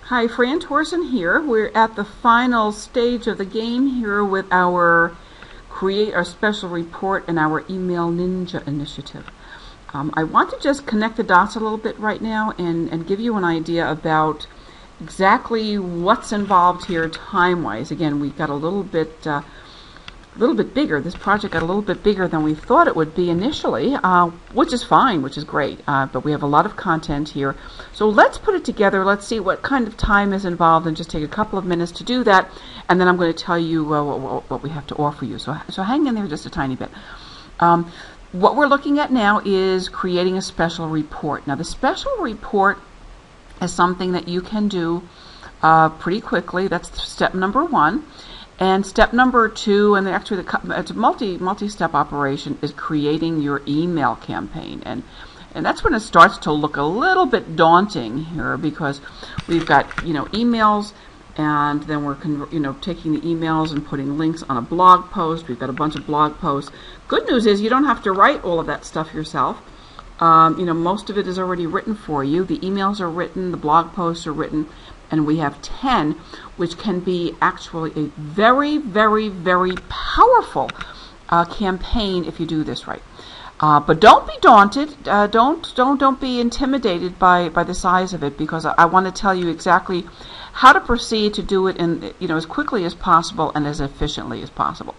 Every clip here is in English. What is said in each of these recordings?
Hi, Fran Thorsen here. We're at the final stage of the game here with our Create Our Special Report and our Email Ninja initiative. I want to just connect the dots a little bit right now and give you an idea about exactly what's involved here time-wise. Again, we got a little bit bigger. This project got a little bit bigger than we thought it would be initially, which is fine, which is great. But we have a lot of content here. So let's put it together. Let's see what kind of time is involved and just take a couple of minutes to do that. And then I'm going to tell you what we have to offer you. So hang in there just a tiny bit. What we're looking at now is creating a special report. Now, the special report is something that you can do pretty quickly. That's step number one. And step number two, and actually it's a multi-step operation, is creating your email campaign. And that's when it starts to look a little bit daunting here, because we've got emails, and then we're taking the emails and putting links on a blog post. We've got a bunch of blog posts. Good news is you don't have to write all of that stuff yourself. Most of it is already written for you. The emails are written, the blog posts are written, and we have 10, which can be actually a very, very, very powerful campaign if you do this right. But don't be daunted. Don't be intimidated by the size of it, because I want to tell you exactly how to proceed to do it in as quickly as possible and as efficiently as possible.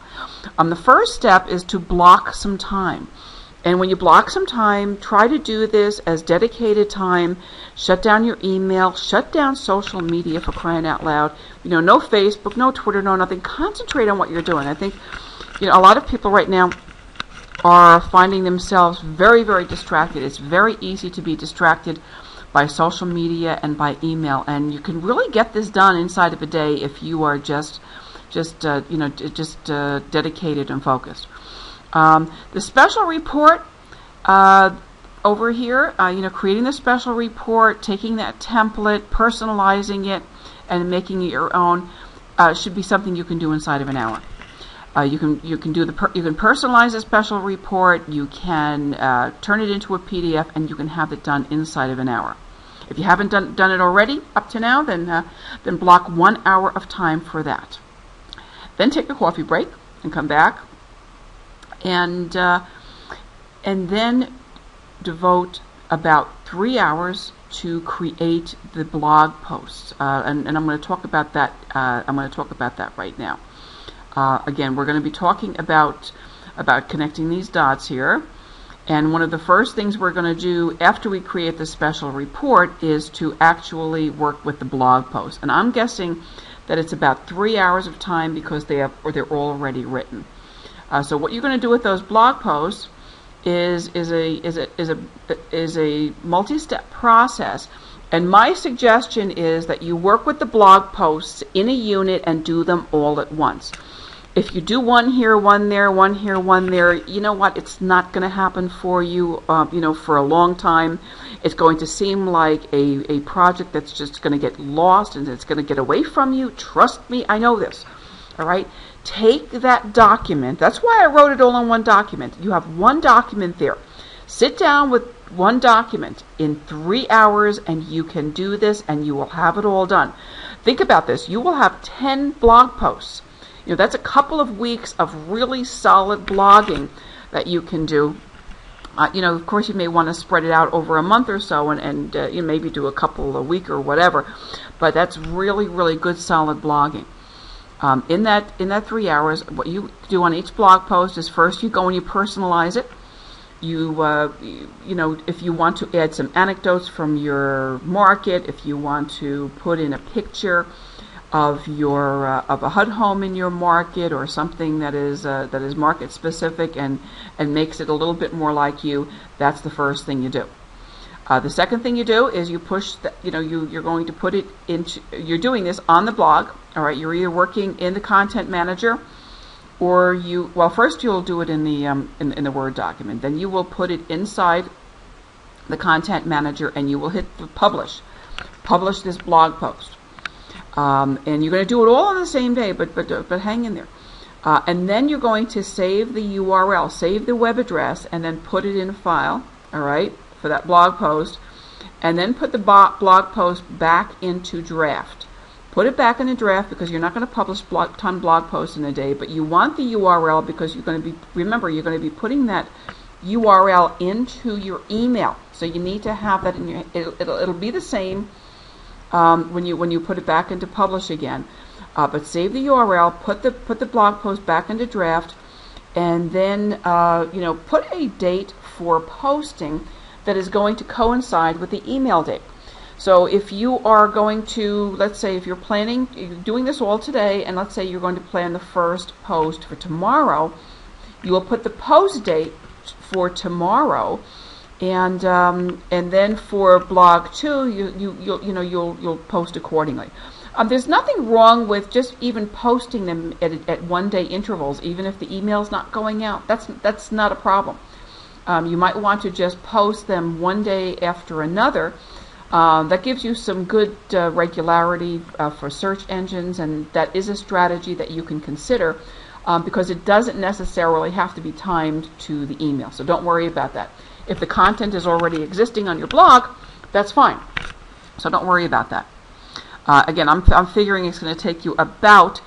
The first step is to block some time. And when you block some time, try to do this as dedicated time. Shut down your email, shut down social media, for crying out loud. No Facebook, no Twitter, no nothing. Concentrate on what you're doing. I think a lot of people right now are finding themselves very, very distracted. It's very easy to be distracted by social media and by email, and you can really get this done inside of a day if you are just dedicated and focused. The special report over here, creating the special report, taking that template, personalizing it, and making it your own, should be something you can do inside of an hour. You can personalize a special report. You can turn it into a PDF, and you can have it done inside of an hour. If you haven't done it already up to now, then block 1 hour of time for that. Then take a coffee break and come back. And then devote about 3 hours to create the blog posts, and I'm going to talk about that. Right now. Again, we're going to be talking about connecting these dots here. And one of the first things we're going to do after we create the special report is to actually work with the blog post. And I'm guessing that it's about 3 hours of time, because they're already written. So what you're going to do with those blog posts is a multi-step process. And my suggestion is that you work with the blog posts in a unit and do them all at once. If you do one here, one there, one here, one there, you know what? It's not going to happen for you, for a long time. It's going to seem like a project that's just going to get lost and it's going to get away from you. Trust me, I know this. All right? Take that document. That's why I wrote it all in one document. You have one document there. Sit down with one document in 3 hours, and you can do this, and you will have it all done. Think about this. You will have 10 blog posts. That's a couple of weeks of really solid blogging that you can do. Of course, you may want to spread it out over a month or so, and maybe do a couple a week or whatever. But that's really, really good, solid blogging. In that 3 hours, what you do on each blog post is first you go and you personalize it. If you want to add some anecdotes from your market, if you want to put in a picture of a HUD home in your market, or something that is market specific and makes it a little bit more like you, that's the first thing you do. The second thing you do is you push you're going to put it into, you're doing this on the blog. All right, you're either working in the content manager, or first you'll do it in the Word document. Then you will put it inside the content manager, and you will hit the publish this blog post. And you're going to do it all on the same day, but hang in there. And then you're going to save the URL, save the web address, and then put it in a file. All right, for that blog post. and then put the blog post back into draft. Put it back in a draft because you're not going to publish ton blog posts in a day, but you want the URL because you're going to be, remember, you're going to be putting that URL into your email. So you need to have that in your, it'll be the same when you put it back into publish again. But save the URL, put the blog post back into draft, and then put a date for posting that is going to coincide with the email date. So if you are going to, let's say if you're doing this all today, and let's say you're going to plan the first post for tomorrow, you will put the post date for tomorrow, and then for blog 2, you'll post accordingly. There's nothing wrong with just even posting them at 1 day intervals, even if the email's not going out. That's not a problem. You might want to just post them 1 day after another. That gives you some good regularity for search engines, and that is a strategy that you can consider because it doesn't necessarily have to be timed to the email. So don't worry about that. If the content is already existing on your blog, that's fine. So don't worry about that. Again, I'm figuring it's going to take you about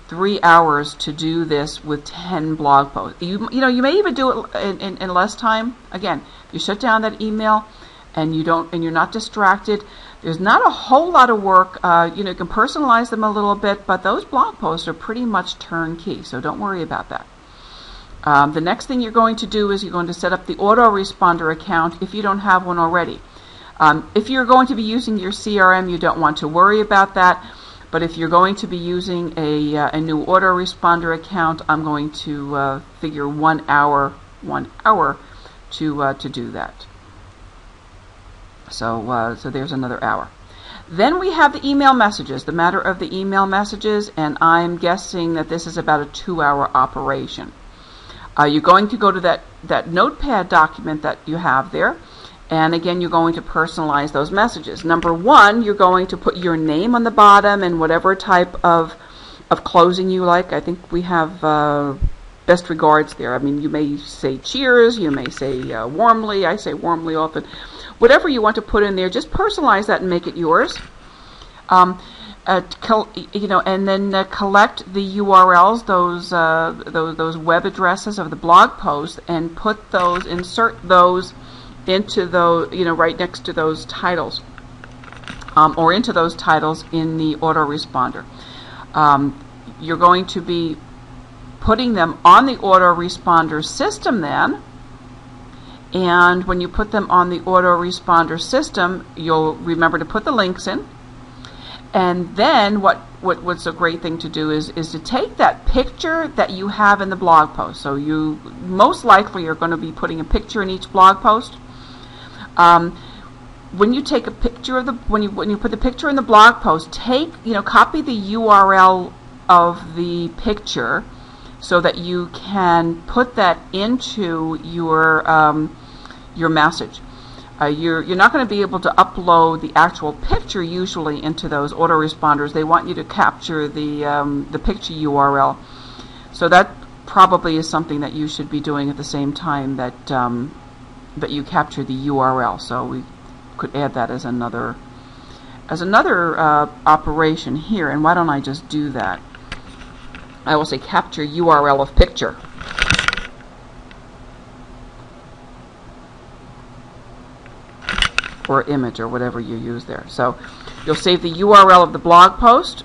3 hours to do this with 10 blog posts. You may even do it in less time. Again, if you shut down that email and you're not distracted, there's not a whole lot of work. You can personalize them a little bit, but those blog posts are pretty much turnkey, so don't worry about that. The next thing you're going to do is you're going to set up the autoresponder account if you don't have one already. If you're going to be using your CRM, you don't want to worry about that. But if you're going to be using a new autoresponder account, I'm going to figure 1 hour to do that. So there's another hour. Then we have the email messages, the matter of the email messages, and I'm guessing that this is about a 2-hour operation. You're going to go to that notepad document that you have there. And again, you're going to personalize those messages. Number 1, you're going to put your name on the bottom and whatever type of closing you like. I think we have best regards there. I mean, you may say cheers, you may say warmly. I say warmly often. Whatever you want to put in there, just personalize that and make it yours. And then collect the URLs, those web addresses of the blog post, and insert those into those, right next to those titles, or into those titles in the autoresponder. You're going to be putting them on the autoresponder system then, and when you put them on the autoresponder system, you'll remember to put the links in. And then what's a great thing to do is to take that picture that you have in the blog post. So you most likely are going to be putting a picture in each blog post. When you take a picture of when you put the picture in the blog post, copy the URL of the picture so that you can put that into your message. You're not going to be able to upload the actual picture usually into those autoresponders. They want you to capture the picture URL. So that probably is something that you should be doing at the same time that you capture the URL. So we could add that as another operation here. And why don't I just do that? I will say capture URL of picture. Or image, or whatever you use there. So you'll save the URL of the blog post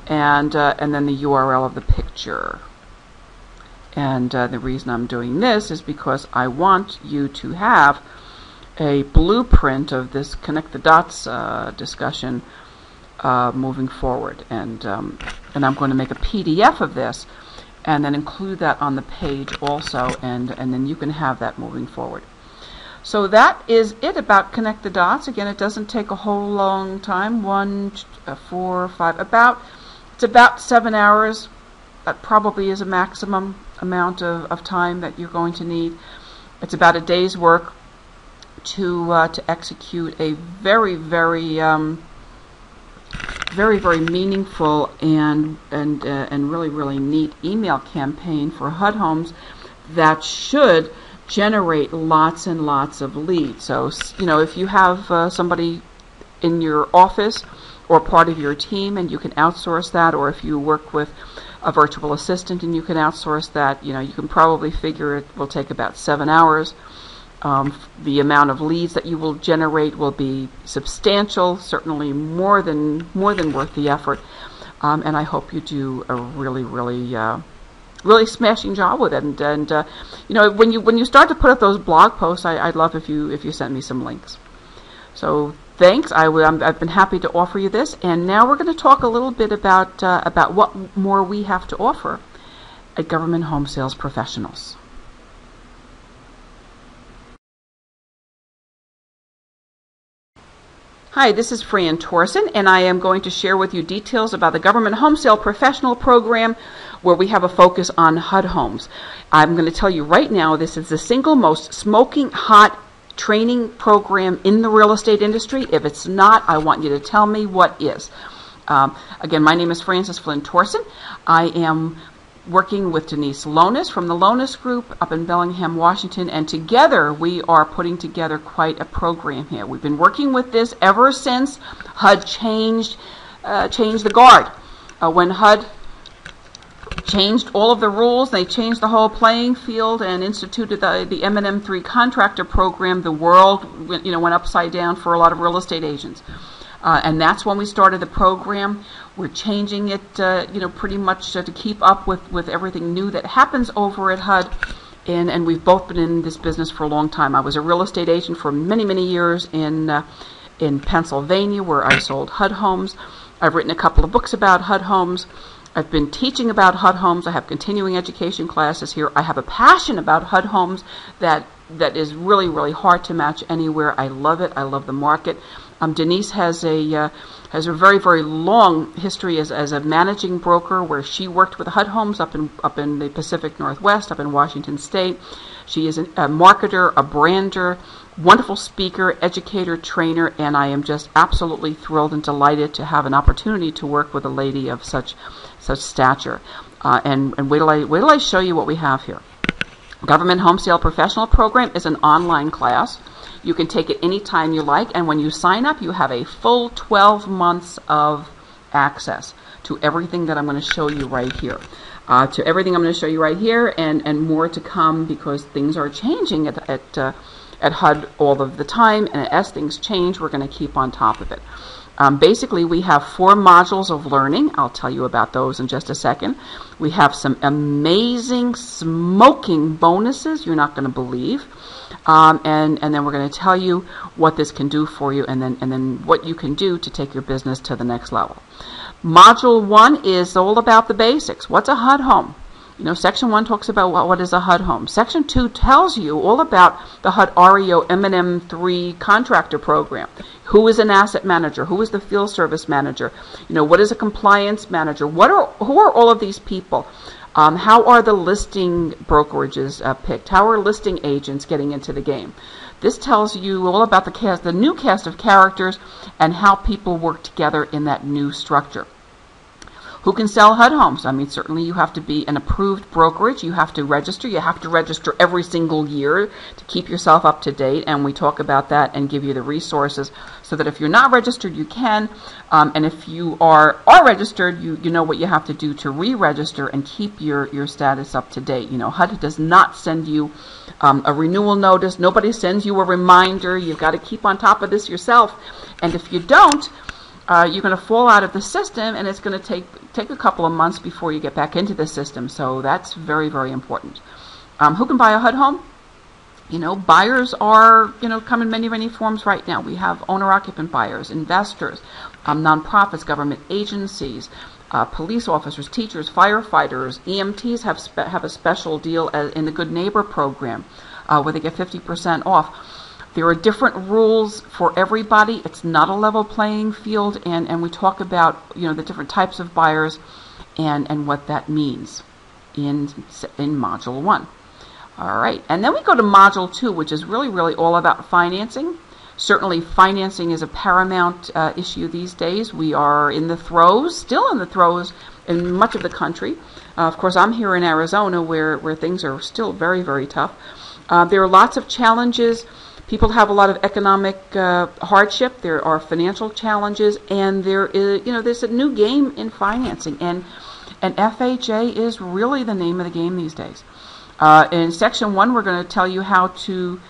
and then the URL of the picture. And the reason I'm doing this is because I want you to have a blueprint of this connect the dots discussion moving forward. And I'm going to make a PDF of this and then include that on the page also, and then you can have that moving forward. So that is it about connect the dots. Again, it doesn't take a whole long time. 1, 4, 5, it's about 7 hours. That probably is a maximum amount of time that you're going to need. It's about a day's work to execute a very meaningful and really neat email campaign for HUD homes that should generate lots and lots of leads. So, if you have somebody in your office or part of your team and you can outsource that, or if you work with a virtual assistant and you can outsource that, you can probably figure it will take about 7 hours. The amount of leads that you will generate will be substantial, certainly more than worth the effort. And I hope you do a really smashing job with it. And when you start to put up those blog posts, I'd love if you sent me some links. So thanks. I've been happy to offer you this, and now we're going to talk a little bit about what more we have to offer at Government Home Sales Professionals. Hi, this is Fran Thorsen, and I am going to share with you details about the Government Home Sale Professional Program, where we have a focus on HUD homes. I'm going to tell you right now, this is the single most smoking hot training program in the real estate industry. If it's not, I want you to tell me what is. Again, my name is Frances Flynn Thorsen. I am working with Denise Lonis from the Lonis Group up in Bellingham, Washington, and together we are putting together quite a program here. We've been working with this ever since HUD changed the guard. When HUD changed all of the rules, they changed the whole playing field and instituted the M&M3 contractor program, the world went upside down for a lot of real estate agents. And that's when we started the program. We're changing it, pretty much to keep up with everything new that happens over at HUD. And we've both been in this business for a long time. I was a real estate agent for many, many years in Pennsylvania, where I sold HUD homes. I've written a couple of books about HUD homes. I've been teaching about HUD homes. I have continuing education classes here. I have a passion about HUD homes that is really, really hard to match anywhere. I love it. I love the market. Denise has a very, very long history as a managing broker, where she worked with HUD homes up in the Pacific Northwest, up in Washington State. She is a marketer, a brander, wonderful speaker, educator, trainer, and I am just absolutely thrilled and delighted to have an opportunity to work with a lady of such stature. And wait till I show you what we have here. Government Home Sale Professional Program is an online class. You can take it anytime you like, and when you sign up, you have a full 12 months of access to everything that I'm going to show you right here. And more to come, because things are changing at HUD all of the time, and as things change, we're going to keep on top of it. Basically, we have 4 modules of learning. I'll tell you about those in just a second. We have some amazing smoking bonuses you're not going to believe. And then we're going to tell you what this can do for you, and then what you can do to take your business to the next level. Module 1 is all about the basics. What's a HUD home? Section 1 talks about what is a HUD home. Section 2 tells you all about the HUD REO M&M3 contractor program. Who is an asset manager? Who is the field service manager? What is a compliance manager? Who are all of these people? How are the listing brokerages picked? How are listing agents getting into the game? This tells you all about the new cast of characters and how people work together in that new structure. Who can sell HUD homes? Certainly you have to be an approved brokerage. You have to register. You have to register every single year to keep yourself up to date, and we talk about that and give you the resources so that if you're not registered, you can. And if you are registered, you know what you have to do to re-register and keep your status up to date. HUD does not send you a renewal notice. Nobody sends you a reminder. You've got to keep on top of this yourself. And if you don't, you're going to fall out of the system, and it's going to take a couple of months before you get back into the system. So that's very, very important. Who can buy a HUD home? Buyers are, come in many, many forms right now. We have owner-occupant buyers, investors, nonprofits, government agencies, police officers, teachers, firefighters. EMTs have a special deal in the Good Neighbor program where they get 50% off. There are different rules for everybody. It's not a level playing field, and we talk about the different types of buyers and what that means in Module 1. All right, and then we go to Module 2, which is really, really all about financing. Certainly, financing is a paramount issue these days. We are still in the throes in much of the country. Of course, I'm here in Arizona where things are still very, very tough. There are lots of challenges. People have a lot of economic hardship. There are financial challenges, and there's a new game in financing, and FHA is really the name of the game these days. In section 1, we're going to tell you how to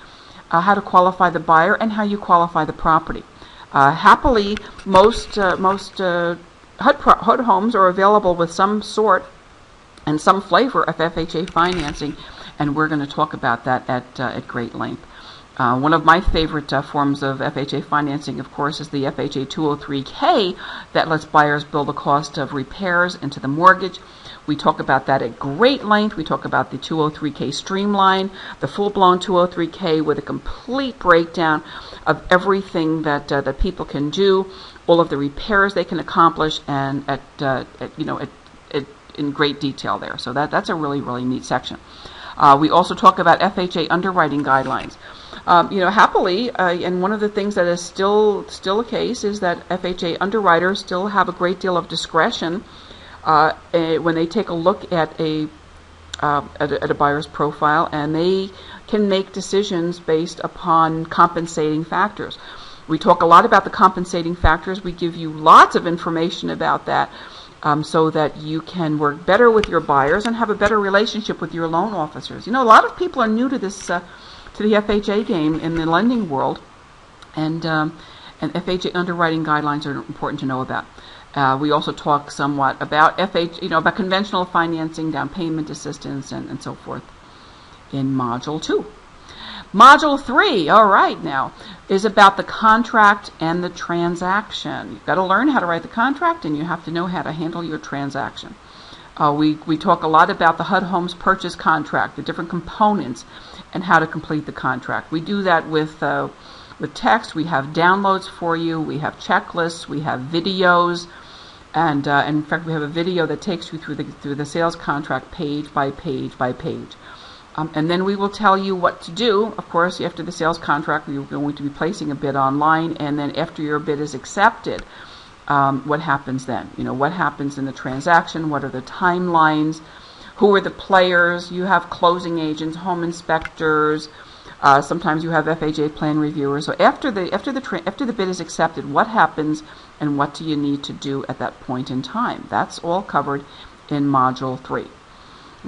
qualify the buyer and how you qualify the property. Happily, most HUD homes are available with some sort and some flavor of FHA financing, and we're going to talk about that at great length. One of my favorite forms of FHA financing, of course, is the FHA 203K that lets buyers bill the cost of repairs into the mortgage. We talk about that at great length. We talk about the 203K Streamline, the full-blown 203K with a complete breakdown of everything that people can do, all of the repairs they can accomplish, and in great detail there. So that's a really, really neat section. We also talk about FHA underwriting guidelines. Happily, and one of the things that is still a case is that FHA underwriters still have a great deal of discretion when they take a look at a buyer's profile, and they can make decisions based upon compensating factors. We talk a lot about the compensating factors. We give you lots of information about that so that you can work better with your buyers and have a better relationship with your loan officers. A lot of people are new to this to the FHA game in the lending world, and FHA underwriting guidelines are important to know about. We also talk somewhat about about conventional financing, down payment assistance, and so forth in Module 2. Module 3, all right, now, is about the contract and the transaction. You've got to learn how to write the contract, and you have to know how to handle your transaction. We talk a lot about the HUD Homes purchase contract, the different components, and how to complete the contract. We do that with text. We have downloads for you. We have checklists. We have videos, and in fact, we have a video that takes you through the sales contract page by page by page. And then we will tell you what to do. Of course, after the sales contract, you're going to be placing a bid online, and then after your bid is accepted, what happens then? What happens in the transaction? What are the timelines? Who are the players? You have closing agents, home inspectors. Sometimes you have FHA plan reviewers. So after the bid is accepted, what happens, and what do you need to do at that point in time? That's all covered in Module 3.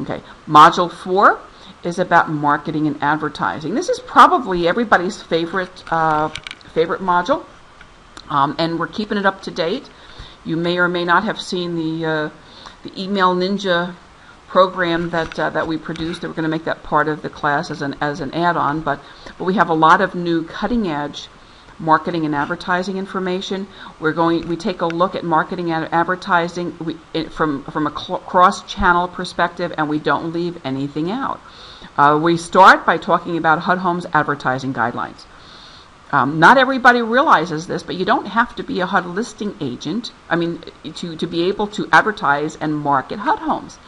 Okay, Module 4 is about marketing and advertising. This is probably everybody's favorite module, and we're keeping it up to date. You may or may not have seen the Email Ninja program that we produced. That we're going to make that part of the class as an add-on, but we have a lot of new cutting-edge marketing and advertising information. We take a look at marketing and advertising from a cross-channel perspective, and we don't leave anything out. We start by talking about HUD Homes advertising guidelines. Not everybody realizes this, but you don't have to be a HUD listing agent, to be able to advertise and market HUD Homes.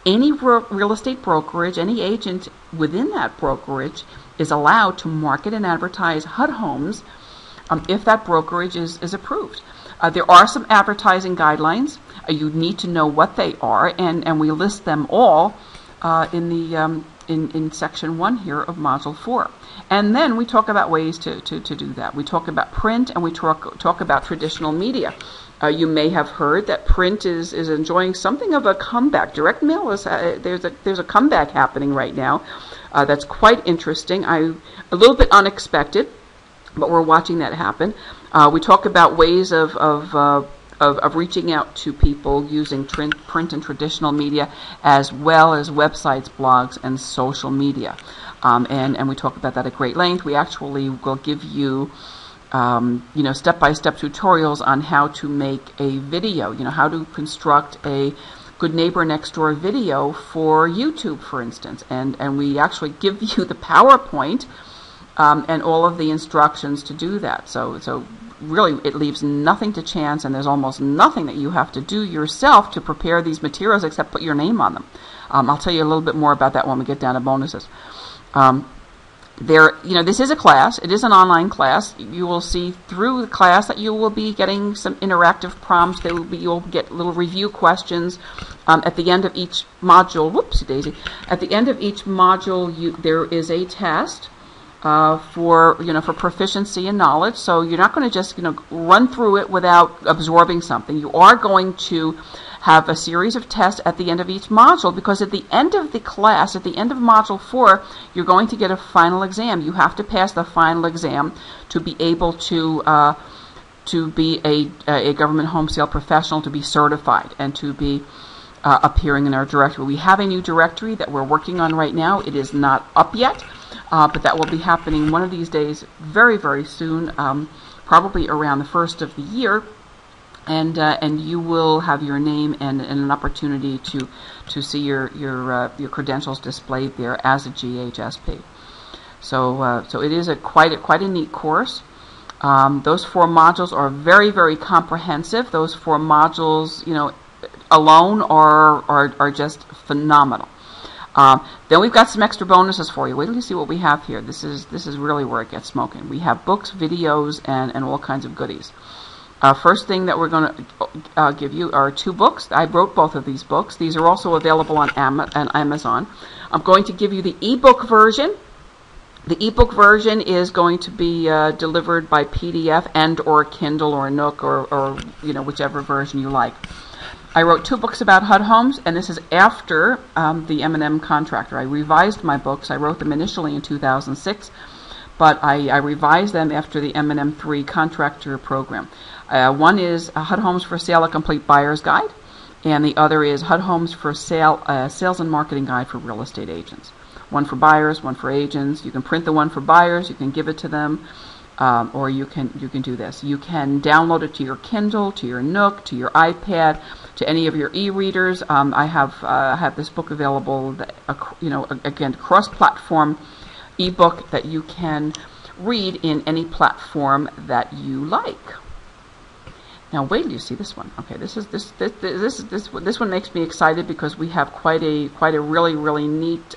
Any real estate brokerage, any agent within that brokerage is allowed to market and advertise HUD Homes if that brokerage is approved. There are some advertising guidelines. You need to know what they are, and we list them all in section 1 here of Module 4. And then we talk about ways to do that. We talk about print, and we talk about traditional media. You may have heard that print is enjoying something of a comeback. Direct mail there's a comeback happening right now that's quite interesting. A little bit unexpected, but we're watching that happen. We talk about ways of reaching out to people using print and traditional media, as well as websites, blogs, and social media. And we talk about that at great length. We actually will give you step-by-step tutorials on how to make a video, how to construct a good neighbor next door video for YouTube, for instance. And we actually give you the PowerPoint and all of the instructions to do that. So really, it leaves nothing to chance, and there's almost nothing that you have to do yourself to prepare these materials except put your name on them. I'll tell you a little bit more about that when we get down to bonuses. This is a class. It is an online class. You will see through the class that you will be getting some interactive prompts. You'll get little review questions at the end of each module. Whoopsie daisy! At the end of each module, there is a test for proficiency and knowledge. So you're not going to just run through it without absorbing something. You are going to have a series of tests at the end of each module, because at the end of the class, at the end of module 4, you're going to get a final exam. You have to pass the final exam to be able to be a government home sale professional, to be certified, and to be appearing in our directory. We have a new directory that we're working on right now. It is not up yet, but that will be happening one of these days, very, very soon, probably around the first of the year. And you will have your name and an opportunity to see your credentials displayed there as a GHSP. So it is quite a neat course. Those 4 modules are very, very comprehensive. Those 4 modules, alone are just phenomenal. Then we've got some extra bonuses for you. Wait till you see what we have here. This is really where it gets smoking. We have books, videos, and all kinds of goodies. First thing that we're going to give you are 2 books. I wrote both of these books. These are also available on Amazon. I'm going to give you the ebook version. The ebook version is going to be delivered by PDF and or Kindle or Nook or whichever version you like. I wrote 2 books about HUD homes, and this is after the M&M contractor. I revised my books. I wrote them initially in 2006, but I revised them after the M&M 3 contractor program. One is HUD Homes for Sale, a complete buyer's guide, and the other is HUD Homes for Sale, sales and marketing guide for real estate agents. One for buyers, one for agents. You can print the one for buyers, you can give it to them, or you can do this. You can download it to your Kindle, to your Nook, to your iPad, to any of your e-readers. I have this book available, again, cross-platform ebook that you can read in any platform that you like. Now wait till you see this one. Okay, this one makes me excited because we have quite a really, really neat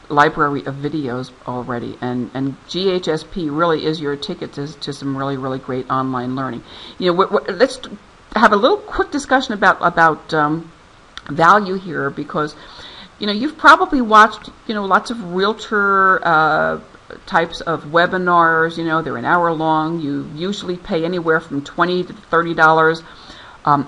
library of videos already, and GHSP really is your ticket to some really, really great online learning. Let's have a little quick discussion about value here, because you've probably watched lots of realtor types of webinars. They're an hour long. You usually pay anywhere from $20 to $30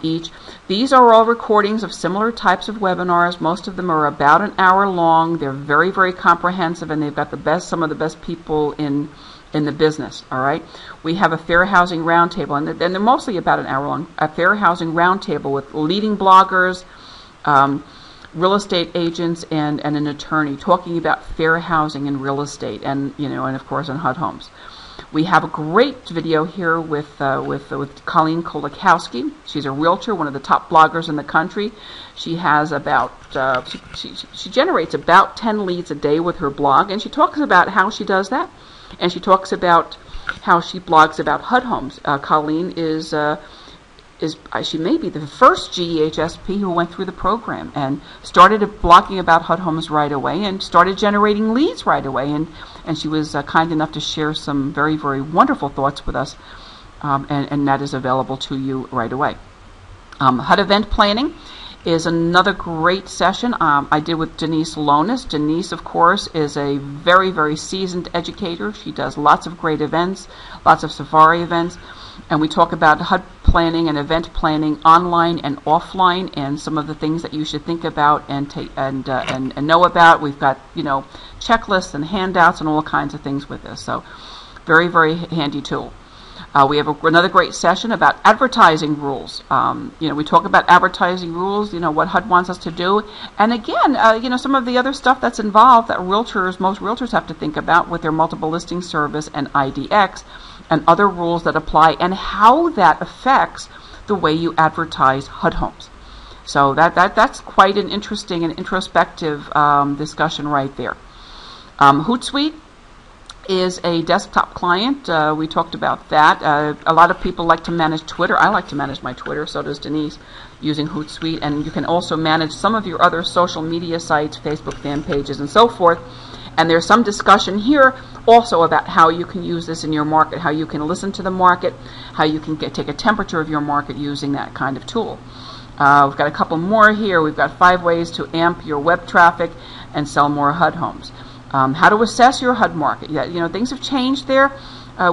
each. These are all recordings of similar types of webinars. Most of them are about an hour long. They're very, very comprehensive, and they've got some of the best people in the business. All right, we have a fair housing roundtable, and they're mostly about an hour long. A fair housing roundtable with leading bloggers, real estate agents, and an attorney talking about fair housing and real estate, and of course on HUD homes. We have a great video here with Colleen Kolakowski. She's a realtor, one of the top bloggers in the country. She has she generates about 10 leads a day with her blog, and she talks about how she does that, and she talks about how she blogs about HUD homes. Colleen she may be the first GHSP who went through the program and started blogging about HUD homes right away and started generating leads right away, and she was kind enough to share some very, very wonderful thoughts with us, and that is available to you right away. HUD event planning is another great session I did with Denise Lonis. Denise, of course, is a very, very seasoned educator. She does lots of great events, lots of safari events, and we talk about HUD planning and event planning online and offline, and some of the things that you should think about and know about. We've got checklists and handouts and all kinds of things with this. So very, very handy tool. We have another great session about advertising rules. We talk about advertising rules, what HUD wants us to do. And again, some of the other stuff that's involved that most realtors have to think about with their multiple listing service and IDX, and other rules that apply, and how that affects the way you advertise HUD homes. So that's quite an interesting and introspective discussion right there. Hootsuite is a desktop client. We talked about that. A lot of people like to manage Twitter. I like to manage my Twitter, so does Denise, using Hootsuite. And you can also manage some of your other social media sites, Facebook fan pages, and so forth. And there's some discussion here also about how you can use this in your market, how you can listen to the market, how you can take a temperature of your market using that kind of tool. We've got a couple more here. We've got 5 ways to amp your web traffic and sell more HUD homes. How to assess your HUD market. Yeah, things have changed there.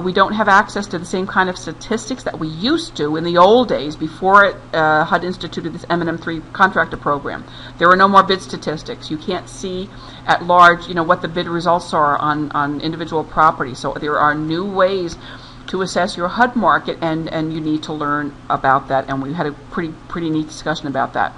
We don't have access to the same kind of statistics that we used to in the old days before HUD instituted this M&M3 contractor program. There are no more bid statistics. You can't see at large, what the bid results are on individual properties. So there are new ways to assess your HUD market, and you need to learn about that. And we had a pretty neat discussion about that.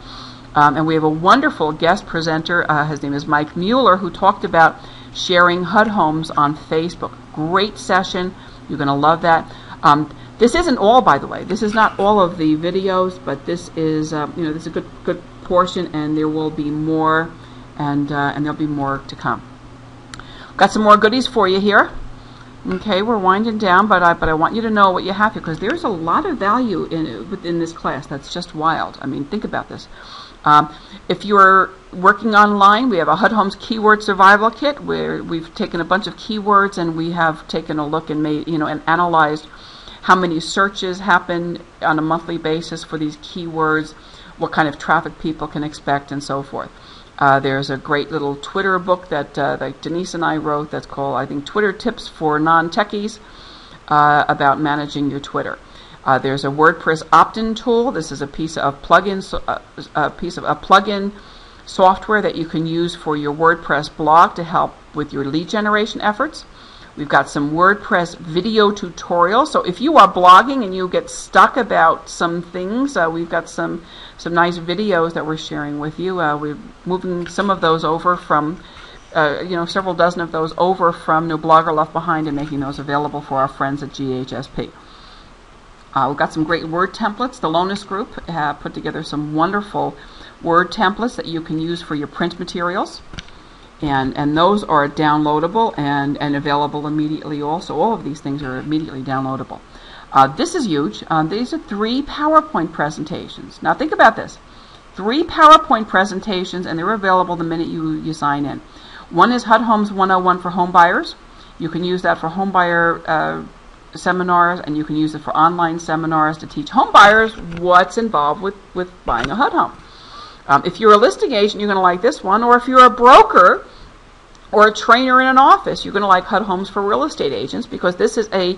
And we have a wonderful guest presenter. His name is Mike Mueller, who talked about sharing HUD homes on Facebook. Great session. You're going to love that. This isn't all, by the way. This is not all of the videos, but this is, this is a good portion, and there will be more, and there'll be more to come. Got some more goodies for you here. Okay, we're winding down, but I want you to know what you have here, because there's a lot of value within this class. That's just wild. I mean, think about this. If you're working online, we have a HUD Homes Keyword Survival Kit where we've taken a bunch of keywords and we have taken a look and made, and analyzed how many searches happen on a monthly basis for these keywords, what kind of traffic people can expect, and so forth. There's a great little Twitter book that Denise and I wrote that's called, I think, Twitter Tips for Non-Techies, about managing your Twitter. There's a WordPress opt-in tool. This is a piece of plugin software that you can use for your WordPress blog to help with your lead generation efforts. We've got some WordPress video tutorials. So if you are blogging and you get stuck about some things, we've got some nice videos that we're sharing with you. We're moving some of those over from, several dozen of those over from No Blogger Left Behind and making those available for our friends at GHSP. We've got some great Word templates. The Lonus Group have put together some wonderful Word templates that you can use for your print materials. And those are downloadable and available immediately also. All of these things are immediately downloadable. This is huge. These are 3 PowerPoint presentations. Now think about this. 3 PowerPoint presentations, and they're available the minute you sign in. One is HUD Homes 101 for home buyers. You can use that for home buyer seminars, and you can use it for online seminars to teach home buyers what's involved with buying a HUD home. If you're a listing agent, you're going to like this one, or if you're a broker or a trainer in an office, you're going to like HUD Homes for real estate agents, because this is a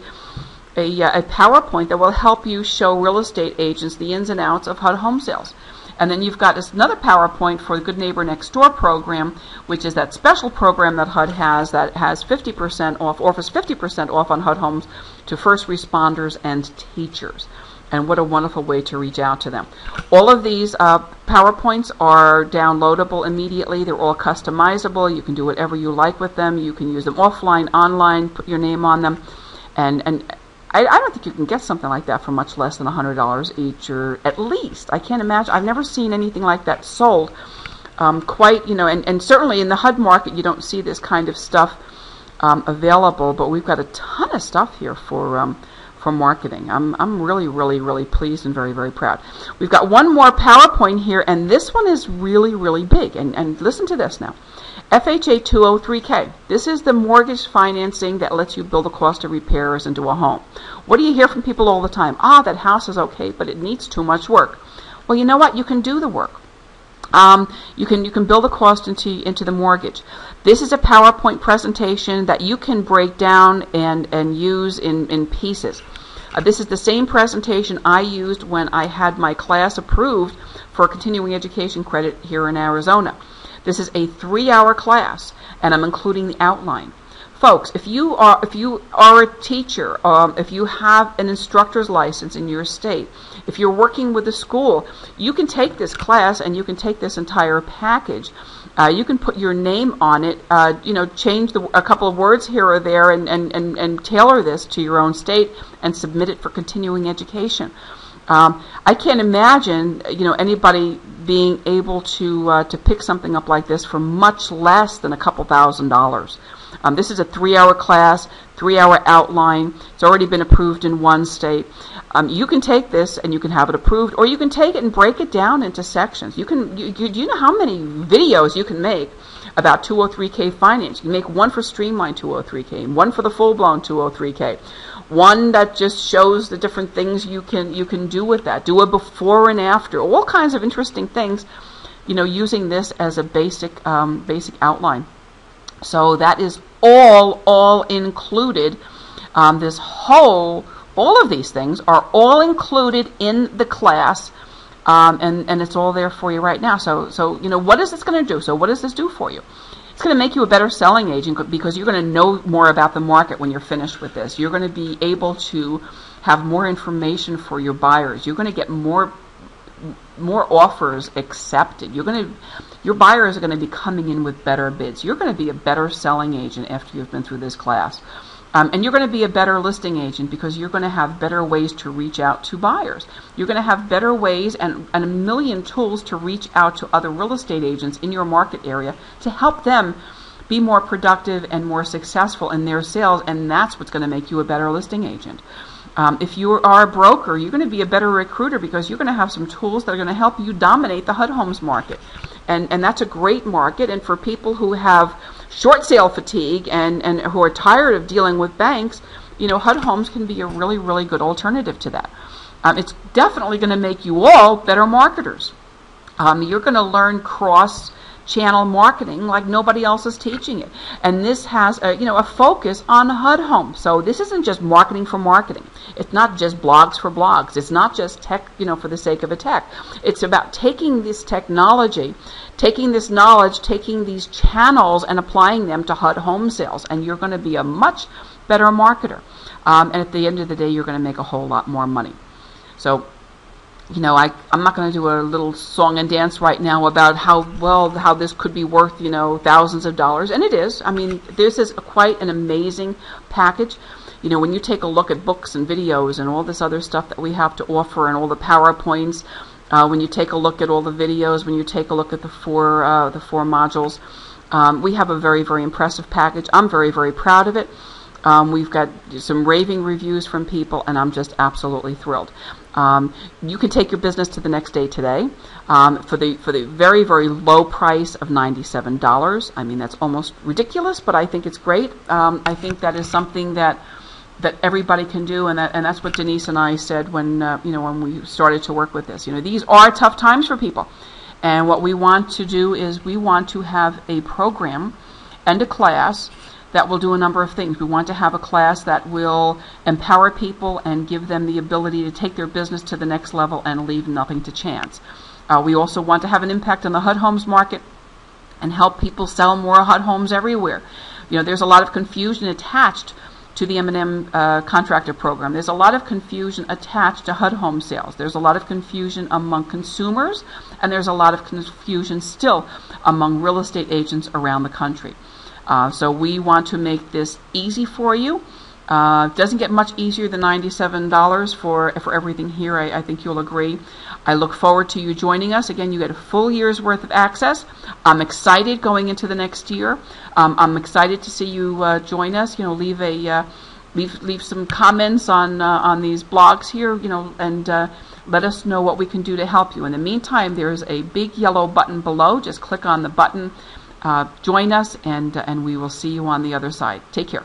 PowerPoint that will help you show real estate agents the ins and outs of HUD home sales. And then you've got another PowerPoint for the Good Neighbor Next Door program, which is that special program that HUD has that has 50% off, offers 50% off on HUD homes to first responders and teachers. And what a wonderful way to reach out to them. All of these PowerPoints are downloadable immediately. They're all customizable. You can do whatever you like with them. You can use them offline, online, put your name on them. And I don't think you can get something like that for much less than $100 each, or at least. I can't imagine. I've never seen anything like that sold. And certainly in the HUD market, you don't see this kind of stuff available. But we've got a ton of stuff here for marketing. I'm really pleased and very proud. We've got one more PowerPoint here, and this one is really big. And listen to this now. FHA 203K. This is the mortgage financing that lets you build the cost of repairs into a home. What do you hear from people all the time? That house is okay, but it needs too much work. Well, you know what? You can do the work. You can build the cost into the mortgage. This is a PowerPoint presentation that you can break down and use in pieces. This is the same presentation I used when I had my class approved for continuing education credit here in Arizona. This is a 3-hour class, and I'm including the outline. Folks, if you are a teacher, if you have an instructor's license in your state, if you're working with a school, you can take this class and you can take this entire package. You can put your name on it, change a couple of words here or there, and tailor this to your own state and submit it for continuing education. I can't imagine, anybody being able to pick something up like this for much less than a couple $1,000s. This is a 3-hour class, 3-hour outline. It's already been approved in one state. You can take this and you can have it approved, or you can take it and break it down into sections. You know how many videos you can make about 203K finance? You can make one for streamlined 203K, one for the full-blown 203K, one that just shows the different things you can do with that. Do a before and after, all kinds of interesting things, using this as a basic outline. So that is all included. All of these things are all included in the class, and it's all there for you right now. So what is this going to do? So what does this do for you? It's going to make you a better selling agent, because you're going to know more about the market when you're finished with this. You're going to be able to have more information for your buyers. You're going to get more offers accepted. Your buyers are going to be coming in with better bids. You're going to be a better selling agent after you've been through this class. And you're going to be a better listing agent, because you're going to have better ways to reach out to buyers. You're going to have better ways and a million tools to reach out to other real estate agents in your market area to help them be more productive and more successful in their sales, and that's what's going to make you a better listing agent. If you are a broker, you're going to be a better recruiter, because you're going to have some tools that are going to help you dominate the HUD homes market. And that's a great market, and for people who have short sale fatigue and who are tired of dealing with banks, HUD homes can be a really, really good alternative to that. It's definitely going to make you all better marketers. You're going to learn cross-channel marketing like nobody else is teaching it. And this has a focus on HUD homes. So this isn't just marketing for marketing. It's not just blogs for blogs. It's not just tech, for the sake of a tech. It's about taking this technology, taking this knowledge, taking these channels and applying them to HUD home sales. And you're going to be a much better marketer. And at the end of the day, you're going to make a whole lot more money. So, I'm not going to do a little song and dance right now about how this could be worth, thousands of dollars. And it is. I mean, this is quite an amazing package. When you take a look at books and videos and all this other stuff that we have to offer, and all the PowerPoints, when you take a look at all the videos, when you take a look at the four modules, we have a very, very impressive package. I'm very, very proud of it. We've got some raving reviews from people, and I'm just absolutely thrilled. You can take your business to the next day today for the very, very low price of $97. I mean, that's almost ridiculous, but I think it's great. I think that is something that everybody can do, and that's what Denise and I said when when we started to work with this. These are tough times for people, and what we want to do is we want to have a program and a class that will do a number of things. We want to have a class that will empower people and give them the ability to take their business to the next level and leave nothing to chance. We also want to have an impact on the HUD homes market and help people sell more HUD homes everywhere. There's a lot of confusion attached to the M&M contractor program. There's a lot of confusion attached to HUD home sales. There's a lot of confusion among consumers, and there's a lot of confusion still among real estate agents around the country. So we want to make this easy for you. It doesn't get much easier than $97 for everything here. I think you'll agree. I look forward to you joining us. Again, you get a full year's worth of access. I'm excited going into the next year. I'm excited to see you join us. Leave some comments on these blogs here. And let us know what we can do to help you. In the meantime, there's a big yellow button below. Just click on the button. Join us, and we will see you on the other side. Take care.